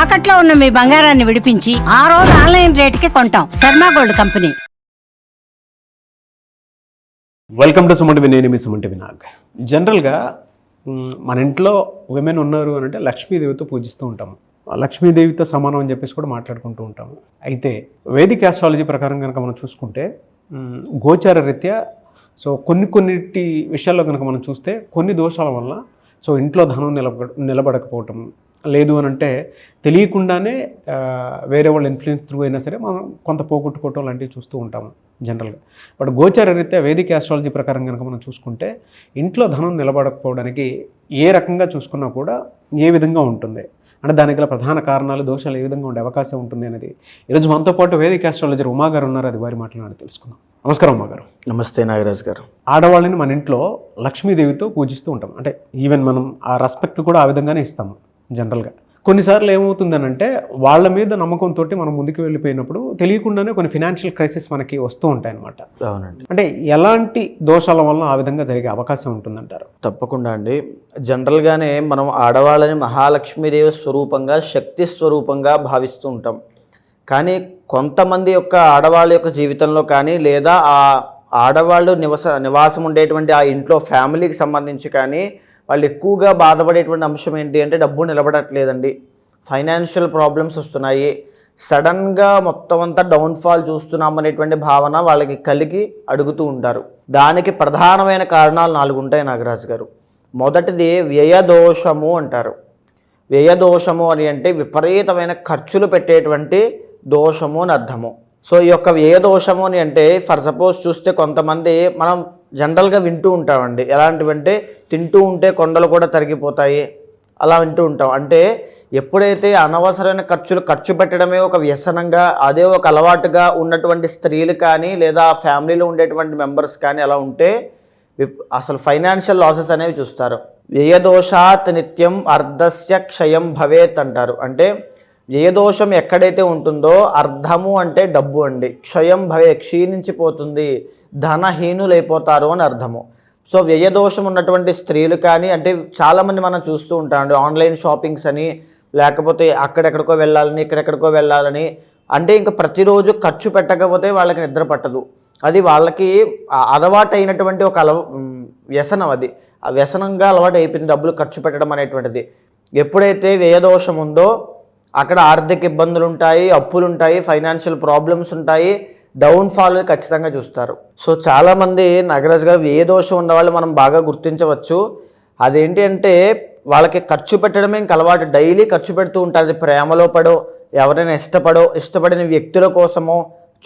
తాకట్లో ఉన్న మీ బంగారాన్ని విడిపించి ఆ రోజు ఆన్లైన్ రేటుకి కొంటాం. Sharma gold company. Welcome to Sumanti నేను మీ సుమంటి వినాగ్. జనరల్గా మన ఇంట్లో విమెన్ ఉన్నారు అని అంటే లక్ష్మీదేవితో పూజిస్తూ ఉంటాము. లక్ష్మీదేవితో సమానం అని చెప్పేసి కూడా మాట్లాడుకుంటూ ఉంటాము. అయితే వేదిక ఆస్ట్రాలజీ ప్రకారం కనుక మనం చూసుకుంటే గోచార రీత్యా కొన్నిటి విషయాల్లో కనుక మనం చూస్తే కొన్ని దోషాల వల్ల ఇంట్లో ధనం నిలబడకపోవటం లేదు అని అంటే తెలియకుండానే వేరే వాళ్ళ ఇన్ఫ్లుయెన్స్ త్రూ అయినా సరే మనం కొంత పోగొట్టుకోవటం లాంటివి చూస్తూ ఉంటాము జనరల్గా. బట్ గోచార రీత్యా వేదిక ఆస్ట్రాలజీ ప్రకారం కనుక మనం చూసుకుంటే ఇంట్లో ధనం నిలబడకపోవడానికి ఏ రకంగా చూసుకున్నా కూడా ఏ విధంగా ఉంటుంది అంటే దానికి గల ప్రధాన కారణాలు, దోషాలు ఏ విధంగా ఉండే అవకాశం ఉంటుంది అనేది ఈరోజు మనతో పాటు వేదిక ఆస్ట్రాలజర్ ఉమా గారు ఉన్నారు. అది వారి మాట్లాడి తెలుసుకుందాం. నమస్కారం ఉమా గారు. నమస్తే నాగరాజ్ గారు. ఆడవాళ్ళని మన ఇంట్లో లక్ష్మీదేవితో పూజిస్తూ ఉంటాం. అంటే ఈవెన్ మనం ఆ రెస్పెక్ట్ కూడా ఆ విధంగానే ఇస్తాము జనరల్గా. కొన్నిసార్లు ఏమవుతుందనంటే వాళ్ళ మీద నమ్మకంతో మనం ముందుకు వెళ్ళిపోయినప్పుడు తెలియకుండానే కొన్ని ఫినాన్షియల్ క్రైసిస్ మనకి వస్తూ ఉంటాయి అన్నమాట. అవునండి. అంటే ఎలాంటి దోషాల వల్ల ఆ విధంగా జరిగే అవకాశం ఉంటుందంటారు? తప్పకుండా అండి. జనరల్గానే మనం ఆడవాళ్ళని మహాలక్ష్మీదేవి స్వరూపంగా, శక్తి స్వరూపంగా భావిస్తూ ఉంటాం. కానీ కొంతమంది యొక్క ఆడవాళ్ళ యొక్క జీవితంలో కానీ లేదా ఆ ఆడవాళ్ళు నివాసం ఉండేటువంటి ఆ ఇంట్లో ఫ్యామిలీకి సంబంధించి కానీ వాళ్ళు ఎక్కువగా బాధపడేటువంటి అంశం ఏంటి అంటే డబ్బు నిలబడట్లేదండి, ఫైనాన్షియల్ ప్రాబ్లమ్స్ వస్తున్నాయి, సడన్గా మొత్తం అంతా డౌన్ఫాల్ చూస్తున్నాం అనేటువంటి భావన వాళ్ళకి కలిగి అడుగుతూ ఉంటారు. దానికి ప్రధానమైన కారణాలు 4 ఉంటాయి నాగరాజు గారు. మొదటిది వ్యయదోషము అంటారు. వ్యయదోషము అని అంటే విపరీతమైన ఖర్చులు పెట్టేటువంటి దోషము అని అర్థము. ఈ యొక్క వ్యయదోషము అని అంటే ఫర్ సపోజ్ చూస్తే కొంతమంది మనం జనరల్గా వింటూ ఉంటామండి. ఎలాంటివంటే తింటూ ఉంటే కొండలు కూడా తరిగిపోతాయి అలా వింటూ ఉంటాం. అంటే ఎప్పుడైతే అనవసరమైన ఖర్చు పెట్టడమే ఒక వ్యసనంగా, అదే ఒక అలవాటుగా ఉన్నటువంటి స్త్రీలు కానీ లేదా ఫ్యామిలీలో ఉండేటువంటి మెంబర్స్ కానీ అలా ఉంటే అసలు ఫైనాన్షియల్ లాసెస్ అనేవి చూస్తారు. వ్యయదోషాత్ నిత్యం అర్ధస్య క్షయం భవేత్ అంటారు. అంటే వ్యయదోషం ఎక్కడైతే ఉంటుందో అర్ధము అంటే డబ్బు అండి, క్షయం భవే క్షీణించిపోతుంది, ధనహీనులైపోతారు అని అర్థము. వ్యయదోషం ఉన్నటువంటి స్త్రీలు కానీ అంటే చాలామంది మనం చూస్తూ ఉంటామండి. ఆన్లైన్ షాపింగ్స్ అని, లేకపోతే అక్కడెక్కడికో వెళ్ళాలని, ఇక్కడెక్కడికో వెళ్ళాలని, అంటే ఇంకా ప్రతిరోజు ఖర్చు పెట్టకపోతే వాళ్ళకి నిద్ర పట్టదు. అది వాళ్ళకి అలవాటు అయినటువంటి ఒక వ్యసనం. అది ఆ వ్యసనంగా అలవాటు అయిపోయింది డబ్బులు ఖర్చు పెట్టడం అనేటువంటిది. ఎప్పుడైతే వ్యయదోషం ఉందో అక్కడ ఆర్థిక ఇబ్బందులు ఉంటాయి, అప్పులు ఉంటాయి, ఫైనాన్షియల్ ప్రాబ్లమ్స్ ఉంటాయి, డౌన్ఫాల్ ఖచ్చితంగా చూస్తారు. చాలామంది నాగరాజు గారు వ్యయదోషం ఉన్న వాళ్ళు మనం బాగా గుర్తించవచ్చు. అదేంటి అంటే వాళ్ళకి ఖర్చు పెట్టడమే ఇంక అలవాటు, డైలీ ఖర్చు పెడుతూ ఉంటారు. అది ప్రేమలో పడో, ఎవరైనా ఇష్టపడిన వ్యక్తుల కోసమో,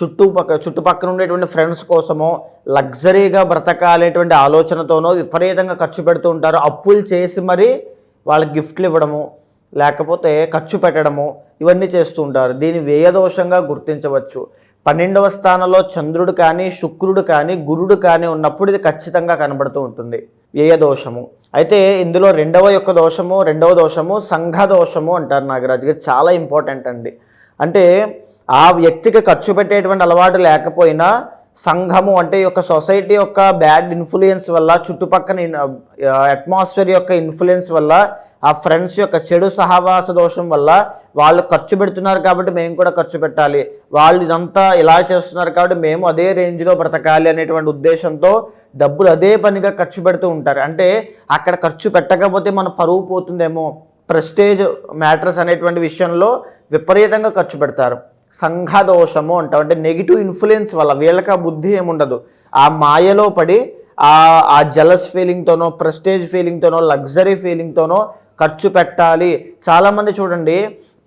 చుట్టుపక్కల ఉండేటువంటి ఫ్రెండ్స్ కోసమో, లగ్జరీగా బ్రతకాలేటువంటి ఆలోచనతోనో విపరీతంగా ఖర్చు పెడుతూ ఉంటారు. అప్పులు చేసి మరీ వాళ్ళకి గిఫ్ట్లు ఇవ్వడము, లేకపోతే ఖర్చు పెట్టడము, ఇవన్నీ చేస్తూ ఉంటారు. దీన్ని వ్యయదోషంగా గుర్తించవచ్చు. 12వ స్థానంలో చంద్రుడు కానీ, శుక్రుడు కానీ, గురుడు కానీ ఉన్నప్పుడు ఇది ఖచ్చితంగా కనబడుతూ ఉంటుంది వ్యయదోషము. అయితే ఇందులో రెండవ దోషము సంఘదోషము అంటారు నాగరాజు గారు. చాలా ఇంపార్టెంట్ అండి. అంటే ఆ వ్యక్తికి ఖర్చు పెట్టేటువంటి అలవాటు లేకపోయినా సంఘము అంటే యొక్క సొసైటీ యొక్క బ్యాడ్ ఇన్ఫ్లుయెన్స్ వల్ల, చుట్టుపక్కల అట్మాస్ఫియర్ యొక్క ఇన్ఫ్లుయెన్స్ వల్ల, ఆ ఫ్రెండ్స్ యొక్క చెడు సహవాస దోషం వల్ల వాళ్ళు ఖర్చు పెడుతున్నారు కాబట్టి మేము కూడా ఖర్చు పెట్టాలి, వాళ్ళు ఇదంతా ఇలా చేస్తున్నారు కాబట్టి మేము అదే రేంజ్లో బ్రతకాలి అనేటువంటి ఉద్దేశంతో డబ్బులు అదే పనిగా ఖర్చు పెడుతూ ఉంటారు. అంటే అక్కడ ఖర్చు పెట్టకపోతే మన పరువు పోతుందేమో, ప్రెస్టేజ్ మ్యాటర్స్ అనేటువంటి విషయంలో విపరీతంగా ఖర్చు పెడతారు. సంఘదోషము అంటాం. అంటే నెగిటివ్ ఇన్ఫ్లుయెన్స్ వల్ల వీళ్ళకి ఆ బుద్ధి ఏముండదు, ఆ మాయలో పడి ఆ జలస్ ఫీలింగ్తోనో, ప్రెస్టేజ్ ఫీలింగ్తోనో, లగ్జరీ ఫీలింగ్తోనో ఖర్చు పెట్టాలి. చాలామంది చూడండి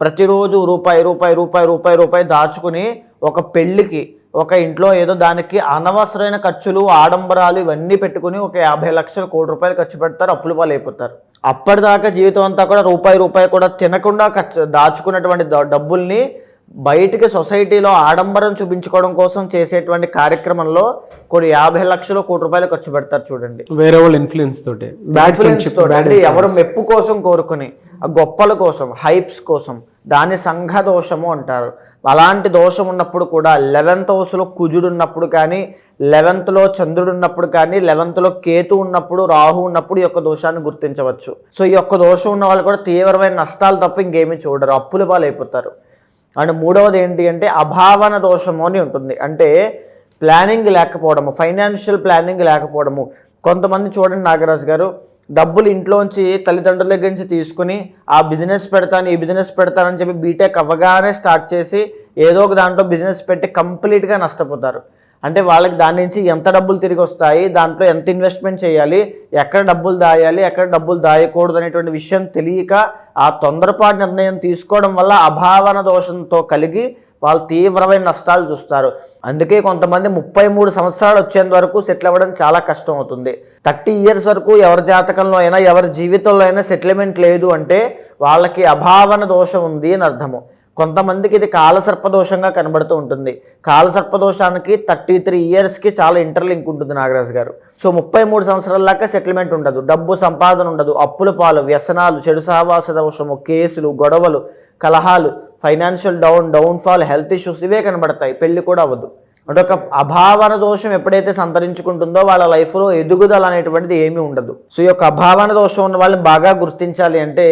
ప్రతిరోజు రూపాయి దాచుకుని ఒక పెళ్ళికి, ఒక ఇంట్లో ఏదో దానికి అనవసరమైన ఖర్చులు, ఆడంబరాలు ఇవన్నీ పెట్టుకుని ఒక 50 లక్షలు, కోటి రూపాయలు ఖర్చు పెడతారు, అప్పుల పాలు అయిపోతారు. అప్పటిదాకా జీవితం అంతా కూడా రూపాయి కూడా తినకుండా దాచుకున్నటువంటి డబ్బుల్ని బయటికి సొసైటీలో ఆడంబరం చూపించుకోవడం కోసం చేసేటువంటి కార్యక్రమంలో కొన్ని 50 లక్షలు, కోటి రూపాయలు ఖర్చు పెడతారు చూడండి. వేరే వాళ్ళ ఇన్ఫ్లుయెన్స్ తోటి, ఎవరు మెప్పు కోసం కోరుకుని, ఆ గొప్పల కోసం, హైప్స్ కోసం, దాన్ని సంఘ దోషము అంటారు. అలాంటి దోషం ఉన్నప్పుడు కూడా 11th హౌస్లో కుజుడు ఉన్నప్పుడు కానీ, 11th చంద్రుడు ఉన్నప్పుడు కానీ, 11th కేతు ఉన్నప్పుడు, రాహు ఉన్నప్పుడు ఈ యొక్క దోషాన్ని గుర్తించవచ్చు. సో ఈ యొక్క దోషం ఉన్న వాళ్ళు కూడా తీవ్రమైన నష్టాలు తప్ప ఇంకేమీ చూడరు, అప్పుల పాలైపోతారు. అండ్ మూడవది ఏంటి అంటే అభావన దోషము అని ఉంటుంది. అంటే ప్లానింగ్ లేకపోవడము, ఫైనాన్షియల్ ప్లానింగ్ లేకపోవడము. కొంతమంది చూడండి నాగరాజు గారు, డబ్బులు ఇంట్లోంచి తల్లిదండ్రుల దగ్గర నుంచి తీసుకుని ఆ బిజినెస్ పెడతాను, ఈ బిజినెస్ పెడతానని చెప్పి బీటెక్ అవ్వగానే స్టార్ట్ చేసి ఏదో ఒక దాంట్లో బిజినెస్ పెట్టి కంప్లీట్గా నష్టపోతారు. అంటే వాళ్ళకి దాని నుంచి ఎంత డబ్బులు తిరిగి వస్తాయి, దాంట్లో ఎంత ఇన్వెస్ట్మెంట్ చేయాలి, ఎక్కడ డబ్బులు దాయాలి, ఎక్కడ డబ్బులు దాయకూడదు అనేటువంటి విషయం తెలియక ఆ తొందరపాటు నిర్ణయం తీసుకోవడం వల్ల అభావన దోషంతో కలిగి వాళ్ళు తీవ్రమైన నష్టాలు చూస్తారు. అందుకే కొంతమంది 33 సంవత్సరాలు వచ్చేంత వరకు సెటిల్ అవ్వడం చాలా కష్టం అవుతుంది. 30 years వరకు ఎవరి జాతకంలో అయినా ఎవరి జీవితంలో అయినా సెటిల్మెంట్ లేదు అంటే వాళ్ళకి అభావన దోషం ఉంది అని అర్థము. కొంతమందికి ఇది కాలసర్పదోషంగా కనబడుతూ ఉంటుంది. కాలసర్పదోషానికి 33 yearsకి చాలా ఇంటర్లింక్ ఉంటుంది నాగరాజు గారు. సో 33 సంవత్సరాల దాకా సెటిల్మెంట్ ఉండదు, డబ్బు సంపాదన ఉండదు, అప్పుల పాలు, వ్యసనాలు, చెడు సహవాస దోషము, కేసులు, గొడవలు, కలహాలు, ఫైనాన్షియల్ డౌన్ఫాల్, హెల్త్ ఇష్యూస్ ఇవే కనబడతాయి. పెళ్లి కూడా అవ్వదు. అంటే ఒక అభావన దోషం ఎప్పుడైతే సంతరించుకుంటుందో వాళ్ళ లైఫ్లో ఎదుగుదల అనేటువంటిది ఏమీ ఉండదు. సో ఈ యొక్క అభావన దోషం ఉన్న వాళ్ళని బాగా గుర్తించాలి అంటే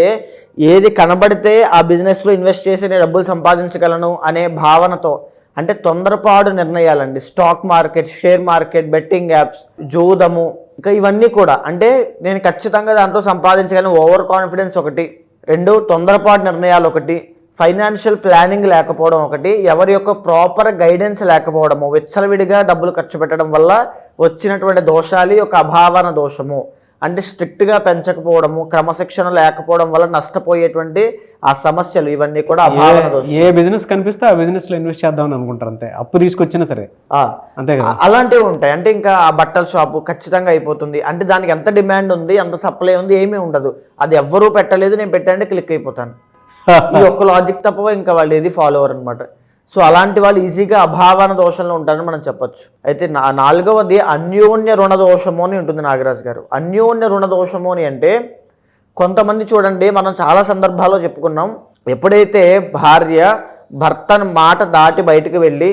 ఏది కనబడితే ఆ బిజినెస్లో ఇన్వెస్ట్ చేసి నేను డబ్బులు సంపాదించగలను అనే భావనతో, అంటే తొందరపాటు నిర్ణయాలండి, stock market, share market, betting apps, జూదము, ఇంకా ఇవన్నీ కూడా అంటే నేను ఖచ్చితంగా దాంట్లో సంపాదించగలను ఓవర్ కాన్ఫిడెన్స్ ఒకటి, 2 తొందరపాటు నిర్ణయాలు ఒకటి, ఫైనాన్షియల్ ప్లానింగ్ లేకపోవడం ఒకటి, ఎవరి యొక్క ప్రాపర్ గైడెన్స్ లేకపోవడము, విచ్చలవిడిగా డబ్బులు ఖర్చు పెట్టడం వల్ల వచ్చినటువంటి దోషాలు యొక్క అభావన దోషము. అంటే స్ట్రిక్ట్గా పెంచకపోవడము, క్రమశిక్షణ లేకపోవడం వల్ల నష్టపోయేటువంటి ఆ సమస్యలు, ఇవన్నీ కూడా అభావన దోషం. ఏ బిజినెస్ కనిపిస్తే ఆ బిజినెస్లో ఇన్వెస్ట్ చేద్దామని అనుకుంటారు, అంతే, అప్పు తీసుకొచ్చినా సరే అంతే కదా. అలాంటివి ఉంటాయి. అంటే ఇంకా ఆ బట్టల షాపు ఖచ్చితంగా అయిపోతుంది అంటే దానికి ఎంత డిమాండ్ ఉంది, ఎంత సప్లై ఉంది, ఏమీ ఉండదు. అది ఎవ్వరూ పెట్టలేదు, నేను పెట్టండి క్లిక్ అయిపోతాను. ఈ ఒక్క లాజిక్ తప్ప ఇంకా వాళ్ళు ఏది ఫాలో అవ్వరు అనమాట. సో అలాంటి వాళ్ళు ఈజీగా అభావన దోషంలో ఉంటారని మనం చెప్పొచ్చు. అయితే 4వది అన్యోన్య రుణ దోషము అని ఉంటుంది నాగరాజు గారు. అన్యోన్య రుణ దోషము అని అంటే కొంతమంది చూడండి, మనం చాలా సందర్భాల్లో చెప్పుకున్నాం, ఎప్పుడైతే భార్య భర్తను మాట దాటి బయటకు వెళ్ళి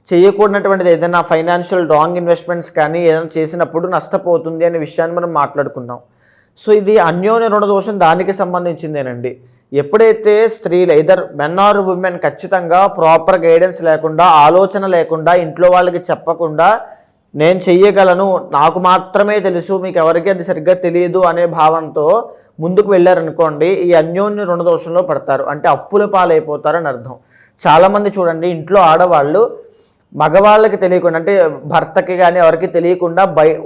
చేయకూడనటువంటిది ఏదైనా ఫైనాన్షియల్ రాంగ్ ఇన్వెస్ట్మెంట్స్ కానీ ఏదైనా చేసినప్పుడు నష్టపోతుంది అనే విషయాన్ని మనం మాట్లాడుకున్నాం. సో ఇది అన్యోన్య రుణ దోషం దానికి సంబంధించిందేనండి. ఎప్పుడైతే స్త్రీలు ఐదర్ మెన్ ఆర్ ఉమెన్ ఖచ్చితంగా ప్రాపర్ గైడెన్స్ లేకుండా, ఆలోచన లేకుండా, ఇంట్లో వాళ్ళకి చెప్పకుండా నేను చెయ్యగలను, నాకు మాత్రమే తెలుసు, మీకు ఎవరికి అది సరిగ్గా తెలియదు అనే భావంతో ముందుకు వెళ్ళారనుకోండి, ఈ అన్యోన్య రుణ దోషంలో పడతారు. అంటే అప్పుల పాలైపోతారని అర్థం. చాలామంది చూడండి, ఇంట్లో ఆడవాళ్ళు మగవాళ్ళకి తెలియకుండా, అంటే భర్తకి కానీ ఎవరికి తెలియకుండా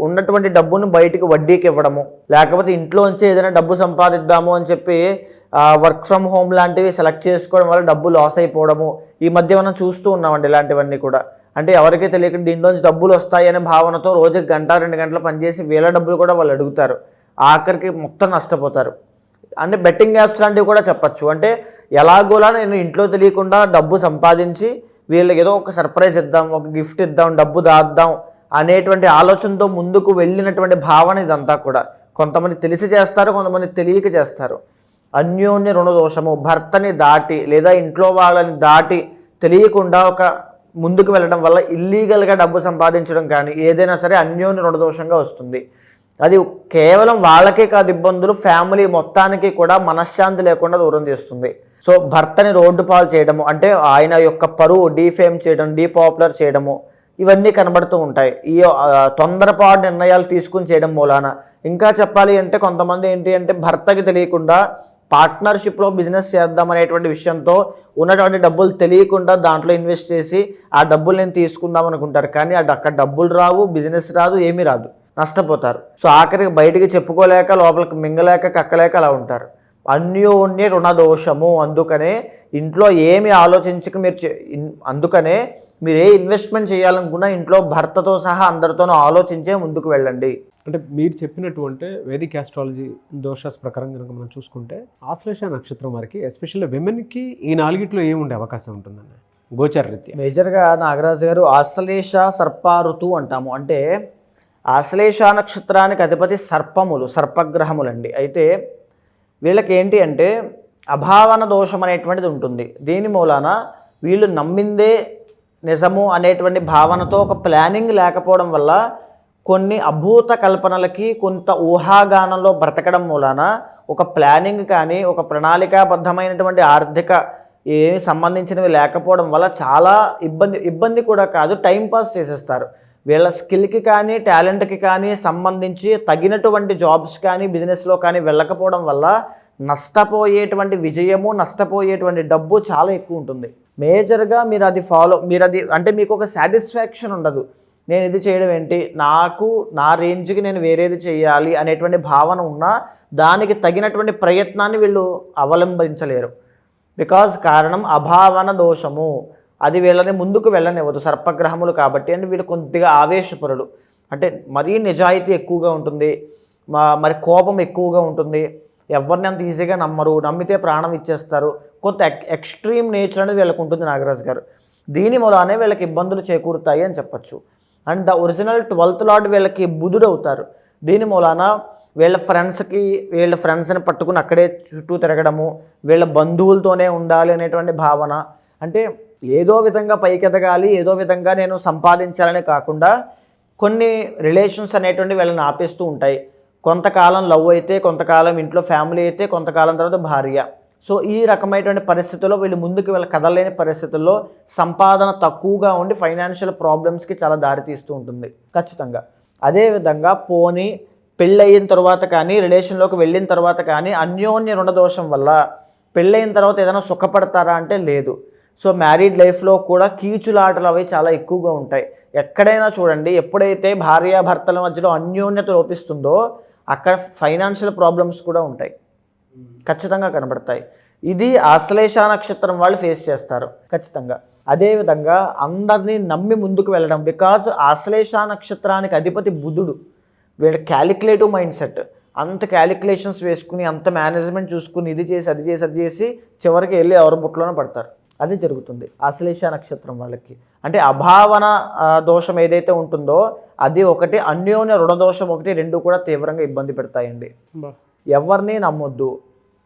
ఉన్నటువంటి డబ్బును బయటికి వడ్డీకి ఇవ్వడము, లేకపోతే ఇంట్లోంచి ఏదైనా డబ్బు సంపాదిద్దాము అని చెప్పి వర్క్ ఫ్రమ్ హోమ్ లాంటివి సెలెక్ట్ చేసుకోవడం వల్ల డబ్బు లాస్ అయిపోవడము ఈ మధ్య మనం చూస్తూ ఉన్నామండి. ఇలాంటివన్నీ కూడా అంటే ఎవరికీ తెలియకుండా దీంట్లోంచి డబ్బులు వస్తాయి అనే భావనతో రోజుకి 1-2 గంటలు పనిచేసి వేల డబ్బులు కూడా వాళ్ళు అడుగుతారు, ఆఖరికి మొత్తం నష్టపోతారు. అంటే బెట్టింగ్ యాప్స్ లాంటివి కూడా చెప్పచ్చు. అంటే ఎలాగోలా నేను ఇంట్లో తెలియకుండా డబ్బు సంపాదించి వీళ్ళకి ఏదో ఒక సర్ప్రైజ్ ఇద్దాం, ఒక గిఫ్ట్ ఇద్దాం, డబ్బు దాద్దాం అనేటువంటి ఆలోచనతో ముందుకు వెళ్ళినటువంటి భావన ఇదంతా కూడా. కొంతమంది తెలిసి చేస్తారు, కొంతమంది తెలియక చేస్తారు. అన్యోన్య రుణ దోషము, భర్తని దాటి లేదా ఇంట్లో వాళ్ళని దాటి తెలియకుండా ఒక ముందుకు వెళ్ళడం వల్ల ఇల్లీగల్గా డబ్బు సంపాదించడం కానీ ఏదైనా సరే అన్యోన్య రుణ దోషంగా వస్తుంది. అది కేవలం వాళ్ళకే కాదు ఇబ్బందులు, ఫ్యామిలీ మొత్తానికి కూడా మనశ్శాంతి లేకుండా దూరం చేస్తుంది. సో భర్తని రోడ్డు పాలు చేయడము, అంటే ఆయన యొక్క పరువు డీఫేమ్ చేయడం, డీపాపులర్ చేయడము, ఇవన్నీ కనబడుతూ ఉంటాయి ఈ తొందరపాటు నిర్ణయాలు తీసుకుని చేయడం మూలాన. ఇంకా చెప్పాలి అంటే కొంతమంది ఏంటి అంటే భర్తకి తెలియకుండా పార్ట్నర్షిప్లో బిజినెస్ చేద్దాం అనేటువంటి విషయంతో ఉన్నటువంటి డబ్బులు తెలియకుండా దాంట్లో ఇన్వెస్ట్ చేసి ఆ డబ్బులు నేను తీసుకుందాం అనుకుంటారు, కానీ అక్కడ డబ్బులు రావు, బిజినెస్ రాదు, ఏమీ రాదు, నష్టపోతారు. సో ఆఖరికి బయటికి చెప్పుకోలేక, లోపలికి మింగలేక, కక్కలేక అలా ఉంటారు. అన్యోన్య రుణ దోషము. అందుకనే ఇంట్లో ఏమి ఆలోచించక అందుకనే మీరు ఏ ఇన్వెస్ట్మెంట్ చేయాలనుకున్నా ఇంట్లో భర్తతో సహా అందరితోనూ ఆలోచించే ముందుకు వెళ్ళండి. అంటే మీరు చెప్పినటువంటి వేదిక్ ఆస్ట్రాలజీ దోషాస్ ప్రకారం కనుక మనం చూసుకుంటే ఆశ్లేష నక్షత్రం వారికి ఎస్పెషల్లీ విమెన్కి ఈ 4గిట్లో ఏముండే అవకాశం ఉంటుందండి గోచర రీత్యా? మేజర్గా నాగరాజు గారు ఆశ్లేష సర్పారుతు అంటాము. అంటే ఆశ్లేష నక్షత్రానికి అధిపతి సర్పములు, సర్పగ్రహములండి. అయితే వీళ్ళకి ఏంటి అంటే అభావన దోషం అనేటువంటిది ఉంటుంది. దీని మూలాన వీళ్ళు నమ్మిందే నిజము అనేటువంటి భావనతో ఒక ప్లానింగ్ లేకపోవడం వల్ల కొన్ని అభూత కల్పనలకి కొంత ఊహాగానంలో బ్రతకడం మూలాన ఒక ప్లానింగ్ కానీ ఒక ప్రణాళికాబద్ధమైనటువంటి ఆర్థిక ఏమి సంబంధించినవి లేకపోవడం వల్ల చాలా ఇబ్బంది కూడా కాదు, టైంపాస్ చేసేస్తారు. వీళ్ళ స్కిల్కి కానీ టాలెంట్కి కానీ సంబంధించి తగినటువంటి జాబ్స్ కానీ బిజినెస్లో కానీ వెళ్ళకపోవడం వల్ల నష్టపోయేటువంటి విజయము, నష్టపోయేటువంటి డబ్బు చాలా ఎక్కువ ఉంటుంది. మేజర్గా మీరు అది అంటే మీకు ఒక సాటిస్ఫాక్షన్ ఉండదు. నేను ఇది చేయడం ఏంటి, నాకు నా రేంజ్కి నేను వేరేది చేయాలి అనేటువంటి భావన ఉన్నా దానికి తగినటువంటి ప్రయత్నాన్ని వీళ్ళు అవలంబించలేరు. బికాజ్ కారణం అభావన దోషము, అది వీళ్ళని ముందుకు వెళ్ళనివ్వదు. సర్పగ్రహములు కాబట్టి అంటే వీళ్ళు కొద్దిగా ఆవేశపరులు, అంటే మరీ నిజాయితీ ఎక్కువగా ఉంటుంది, మరి కోపం ఎక్కువగా ఉంటుంది, ఎవరిని అంత ఈజీగా నమ్మరు, నమ్మితే ప్రాణం ఇచ్చేస్తారు. కొంత ఎక్స్ట్రీమ్ నేచర్ అనేది వీళ్ళకు ఉంటుంది నాగరాజు గారు. దీని మూలానే వీళ్ళకి ఇబ్బందులు చేకూరుతాయి అని చెప్పచ్చు. And the original 12th lord వీళ్ళకి బుధుడు అవుతారు. దీని మూలాన వీళ్ళ ఫ్రెండ్స్ని పట్టుకుని అక్కడే చుట్టూ తిరగడము, వీళ్ళ బంధువులతోనే ఉండాలి అనేటువంటి భావన, అంటే ఏదో విధంగా పైకి ఎదగాలి, ఏదో విధంగా నేను సంపాదించాలనే కాకుండా కొన్ని రిలేషన్స్ అనేటువంటి వీళ్ళని ఆపేస్తూ ఉంటాయి. కొంతకాలం లవ్ అయితే, కొంతకాలం ఇంట్లో ఫ్యామిలీ అయితే, కొంతకాలం తర్వాత భార్య. సో ఈ రకమైనటువంటి పరిస్థితుల్లో వీళ్ళు ముందుకు కదలలేని పరిస్థితుల్లో సంపాదన తక్కువగా ఉండి ఫైనాన్షియల్ ప్రాబ్లమ్స్కి చాలా దారితీస్తూ ఉంటుంది ఖచ్చితంగా. అదేవిధంగా పోనీ పెళ్ళయిన తర్వాత కానీ రిలేషన్లోకి వెళ్ళిన తర్వాత కానీ అన్యోన్య రుణదోషం వల్ల పెళ్ళయిన తర్వాత ఏదైనా సుఖపడతారా అంటే లేదు. సో మ్యారీడ్ లైఫ్లో కూడా కీచులాటలు అవి చాలా ఎక్కువగా ఉంటాయి. ఎక్కడైనా చూడండి, ఎప్పుడైతే భార్యాభర్తల మధ్యలో అన్యోన్యత లోపిస్తుందో అక్కడ ఫైనాన్షియల్ ప్రాబ్లమ్స్ కూడా ఉంటాయి, ఖచ్చితంగా కనబడతాయి. ఇది ఆశ్లేష నక్షత్రం వాళ్ళు ఫేస్ చేస్తారు ఖచ్చితంగా. అదేవిధంగా అందరినీ నమ్మి ముందుకు వెళ్ళడం, బికాజ్ ఆశ్లేష నక్షత్రానికి అధిపతి బుధుడు. వీళ్ళ క్యాలిక్యులేటివ్ మైండ్ సెట్, అంత క్యాలిక్యులేషన్స్ వేసుకుని అంత మేనేజ్మెంట్ చూసుకుని ఇది చేసి అది చేసి చివరికి వెళ్ళి ఎవరి బుట్టలోనే పడతారు. అది జరుగుతుంది ఆశ్లేష నక్షత్రం వాళ్ళకి. అంటే అభావన దోషం ఏదైతే ఉంటుందో అది ఒకటి, అన్యోన్య రుణదోషం ఒకటి, రెండు కూడా తీవ్రంగా ఇబ్బంది పెడతాయండి. ఎవరిని నమ్మొద్దు.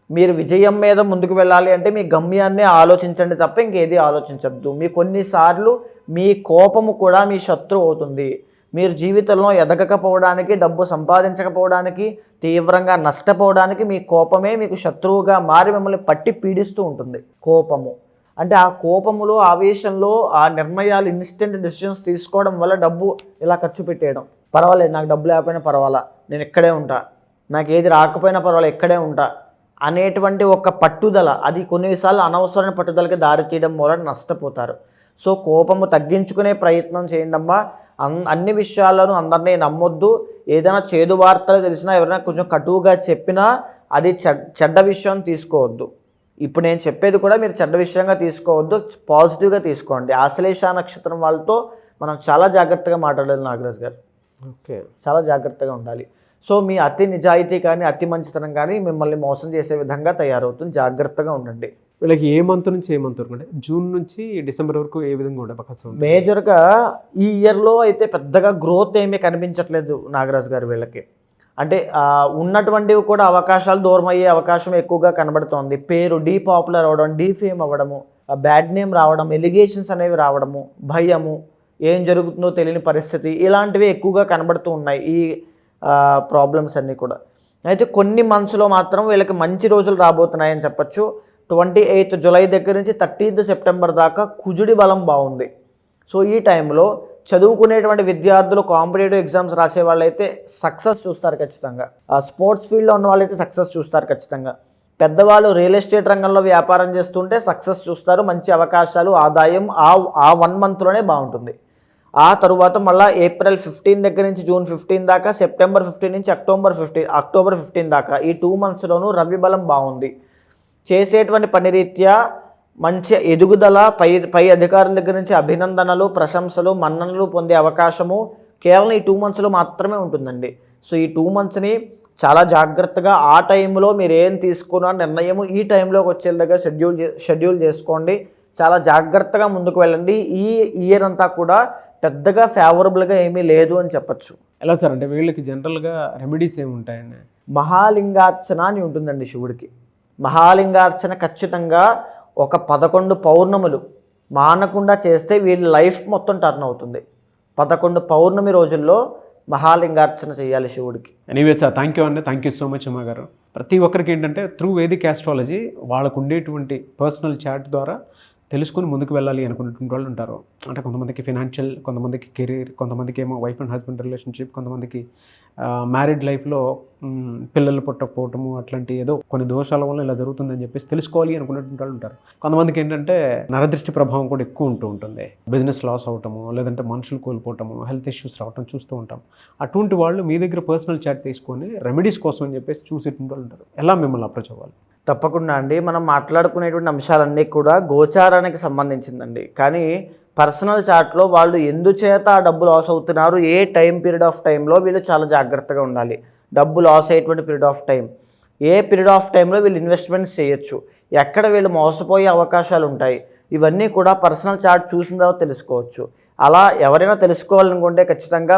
మీరు విజయం మీద ముందుకు వెళ్ళాలి అంటే మీ గమ్యాన్నే ఆలోచించండి తప్ప ఇంకేది ఆలోచించద్దు. మీ కొన్నిసార్లు మీ కోపము కూడా మీ శత్రువు అవుతుంది. మీరు జీవితంలో ఎదగకపోవడానికి, డబ్బు సంపాదించకపోవడానికి, తీవ్రంగా నష్టపోవడానికి మీ కోపమే మీకు శత్రువుగా మారి మిమ్మల్ని పట్టి పీడిస్తూ ఉంటుంది. కోపము అంటే ఆ కోపములో, ఆవేశంలో ఆ నిర్ణయాలు, ఇన్స్టెంట్ డెసిషన్స్ తీసుకోవడం వల్ల డబ్బు ఇలా ఖర్చు పెట్టేయడం. పర్వాలేదు, నాకు డబ్బు లేకపోయినా పర్వాలా, నేను ఇక్కడే ఉంటా, నాకు ఏది రాకపోయినా పర్వాలేదు ఇక్కడే ఉంటా అనేటువంటి ఒక పట్టుదల, అది కొన్నిసార్లు అనవసరమైన పట్టుదలకి దారితీయడం వల్ల నష్టపోతారు. సో కోపము తగ్గించుకునే ప్రయత్నం చేయండి అమ్మా. అన్ని విషయాలను అందరినీ నమ్మొద్దు. ఏదైనా చేదు వార్తలు తెలిసినా, ఎవరైనా కొంచెం కటువుగా చెప్పినా అది చెడ్డ విషయం తీసుకోవద్దు. ఇప్పుడు నేను చెప్పేది కూడా మీరు చెడ్డ విషయంగా తీసుకోవద్దు, పాజిటివ్గా తీసుకోండి. ఆశ్లేష నక్షత్రం వాళ్ళతో మనం చాలా జాగ్రత్తగా మాట్లాడాలి నాగరాజు గారు. ఓకే, చాలా జాగ్రత్తగా ఉండాలి. సో మీ అతి నిజాయితీ కానీ అతి మంచితనం కానీ మిమ్మల్ని మోసం చేసే విధంగా తయారవుతుంది. జాగ్రత్తగా ఉండండి. వీళ్ళకి ఏ మంత్ నుంచి ఏ మంత్ వరకు, అంటే జూన్ నుంచి డిసెంబర్ వరకు ఏ విధంగా ఉండే అవకాశం ఉంది? మేజర్గా ఈ ఇయర్లో అయితే పెద్దగా గ్రోత్ ఏమీ కనిపించట్లేదు నాగరాజు గారు వీళ్ళకి. అంటే ఉన్నటువంటివి కూడా అవకాశాలు దూరం అయ్యే అవకాశం ఎక్కువగా కనబడుతోంది. పేరు డీపాపులర్ అవ్వడం, డీఫేమ్ అవ్వడము, బ్యాడ్ నేమ్ రావడం, ఎలిగేషన్స్ అనేవి రావడము, భయము, ఏం జరుగుతుందో తెలియని పరిస్థితి, ఇలాంటివి ఎక్కువగా కనబడుతూ ఉన్నాయి ఈ ప్రాబ్లమ్స్ అన్నీ కూడా. అయితే కొన్ని మంత్స్లో మాత్రం వీళ్ళకి మంచి రోజులు రాబోతున్నాయని చెప్పచ్చు. 28th జూలై దగ్గర నుంచి 30th సెప్టెంబర్ దాకా కుజుడి బలం బాగుంది. సో ఈ టైంలో చదువుకునేటువంటి విద్యార్థులు, కాంపిటేటివ్ ఎగ్జామ్స్ రాసే వాళ్ళైతే సక్సెస్ చూస్తారు ఖచ్చితంగా. స్పోర్ట్స్ ఫీల్డ్లో ఉన్న వాళ్ళైతే సక్సెస్ చూస్తారు ఖచ్చితంగా. పెద్దవాళ్ళు రియల్ ఎస్టేట్ రంగంలో వ్యాపారం చేస్తుంటే సక్సెస్ చూస్తారు. మంచి అవకాశాలు, ఆదాయం ఆ 1 monthలోనే బాగుంటుంది. ఆ తరువాత మళ్ళీ ఏప్రిల్ 15 దగ్గర నుంచి జూన్ 15 దాకా, సెప్టెంబర్ 15 నుంచి అక్టోబర్ 15 దాకా ఈ 2 monthsలోనూ రవి బలం బాగుంది. చేసేటువంటి పని రీత్యా మంచి ఎదుగుదల, పై అధికారుల దగ్గర నుంచి అభినందనలు, ప్రశంసలు, మన్ననలు పొందే అవకాశము కేవలం ఈ 2 monthsలో మాత్రమే ఉంటుందండి. సో ఈ 2 monthsని చాలా జాగ్రత్తగా ఆ టైంలో మీరు ఏం తీసుకున్న నిర్ణయము ఈ టైంలోకి వచ్చేలాగా షెడ్యూల్ చేసుకోండి. చాలా జాగ్రత్తగా ముందుకు వెళ్ళండి. ఈ ఇయర్ అంతా కూడా పెద్దగా ఫేవరబుల్గా ఏమీ లేదు అని చెప్పచ్చు. ఎలా సార్, అంటే వీళ్ళకి జనరల్గా రెమెడీస్ ఏమి ఉంటాయండి? మహాలింగార్చన అని ఉంటుందండి శివుడికి. మహాలింగార్చన ఖచ్చితంగా ఒక 11 పౌర్ణములు మానకుండా చేస్తే వీళ్ళ లైఫ్ మొత్తం టర్న్ అవుతుంది. 11 పౌర్ణమి రోజుల్లో మహాలింగార్చన చేయాలి శివుడికి. ఎనీవేస్ థ్యాంక్ యూ అండి, థ్యాంక్ యూ సో మచ్ అమ్మ గారు. ప్రతి ఒక్కరికి ఏంటంటే త్రూ వేదిక్ ఆస్ట్రాలజీ వాళ్ళకు ఉండేటువంటి పర్సనల్ చాట్ ద్వారా తెలుసుకుని ముందుకు వెళ్ళాలి అనుకున్నటువంటి వాళ్ళు ఉంటారు. అంటే కొంతమందికి ఫినాన్షియల్, కొంతమందికి కెరీర్, కొంతమందికి ఏమో వైఫ్ అండ్ హస్బెండ్ రిలేషన్షిప్, కొంతమందికి మ్యారీడ్ లైఫ్లో పిల్లలు పుట్టకపోవటము అట్లాంటి ఏదో కొన్ని దోషాల వల్ల ఇలా జరుగుతుందని చెప్పేసి తెలుసుకోవాలి అనుకున్నటువంటి వాళ్ళు ఉంటారు. కొంతమందికి ఏంటంటే నరదృష్టి ప్రభావం కూడా ఎక్కువ ఉంటూ ఉంటుంది. బిజినెస్ లాస్ అవటము, లేదంటే మనుషులు కోల్పోవటము, హెల్త్ ఇష్యూస్ రావటం చూస్తూ ఉంటాం. అటువంటి వాళ్ళు మీ దగ్గర పర్సనల్ చాట్ తీసుకొని రెమెడీస్ కోసం అని చెప్పేసి చూసేటువంటి వాళ్ళు ఉంటారు. ఎలా మిమ్మల్ని అప్రోచ్ అవ్వాలి? తప్పకుండా అండి. మనం మాట్లాడుకునేటువంటి అంశాలన్నీ కూడా గోచారానికి సంబంధించిందండి. కానీ పర్సనల్ చాట్లో వాళ్ళు ఎందుచేత ఆ డబ్బు లాస్ అవుతున్నారు, ఏ టైం పీరియడ్ ఆఫ్ టైంలో వీళ్ళు చాలా జాగ్రత్తగా ఉండాలి. డబ్బు లాస్ అయ్యేటువంటి period of time, a period of టైంలో వీళ్ళు ఇన్వెస్ట్మెంట్స్ చేయొచ్చు, ఎక్కడ వీళ్ళు మోసపోయే అవకాశాలు ఉంటాయి, ఇవన్నీ కూడా పర్సనల్ చార్ట్ చూసిన తర్వాత తెలుసుకోవచ్చు. అలా ఎవరైనా తెలుసుకోవాలనుకుంటే ఖచ్చితంగా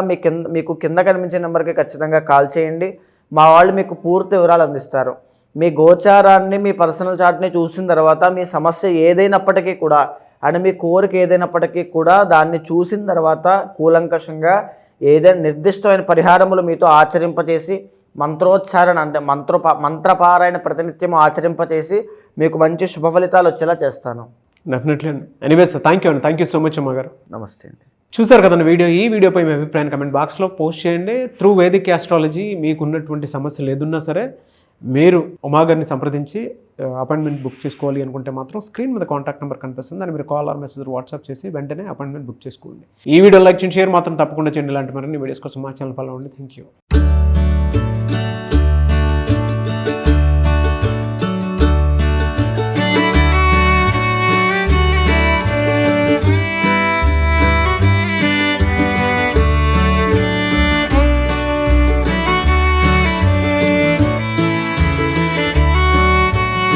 మీకు కింద కనిపించే నెంబర్కి ఖచ్చితంగా కాల్ చేయండి. మా వాళ్ళు మీకు పూర్తి వివరాలు అందిస్తారు. మీ గోచారాన్ని, మీ పర్సనల్ చార్ట్ని చూసిన తర్వాత మీ సమస్య ఏదైనప్పటికీ కూడా అండ్ మీ కోరిక ఏదైనప్పటికీ కూడా దాన్ని చూసిన తర్వాత కూలంకషంగా ఏదైనా నిర్దిష్టమైన పరిహారములు మీతో ఆచరింపచేసి మంత్రోచ్చారణ అంటే మంత్రపారాయణ ప్రతినిత్యం ఆచరింపచేసి మీకు మంచి శుభ ఫలితాలు వచ్చేలా చేస్తాను. డెఫినెట్లీ అండి. ఎనీవేస్ థ్యాంక్ యూ అండి, థ్యాంక్ యూ సో మచ్ అమ్మ గారు. నమస్తే అండి. చూసారు కదండి వీడియో. ఈ వీడియోపై మీ అభిప్రాయాన్ని కమెంట్ బాక్స్లో పోస్ట్ చేయండి. త్రూ వేదిక్ ఆస్ట్రాలజీ మీకు ఉన్నటువంటి సమస్యలు ఏదున్నా సరే మీరు ఉమాగారిని సంప్రదించి అపాయింట్మెంట్ బుక్ చేసుకోవాలి అనుకుంటే మాత్రం స్క్రీన్ మీద కాంటాక్ట్ నెంబర్ కనిపిస్తుంది. దాన్ని మీరు కాల్ ఆర్ మెసేజ్ వాట్సాప్ చేసి వెంటనే అపాయింట్మెంట్ బుక్ చేసుకోండి. ఈ వీడియో లైక్ చేయండి, షేర్ మాత్రం తప్పకుండా చేయండి. ఇలాంటి మరిన్ని వీడియోస్ కోసం మా ఛానల్ ఫాలో అవ్వండి. Thank you.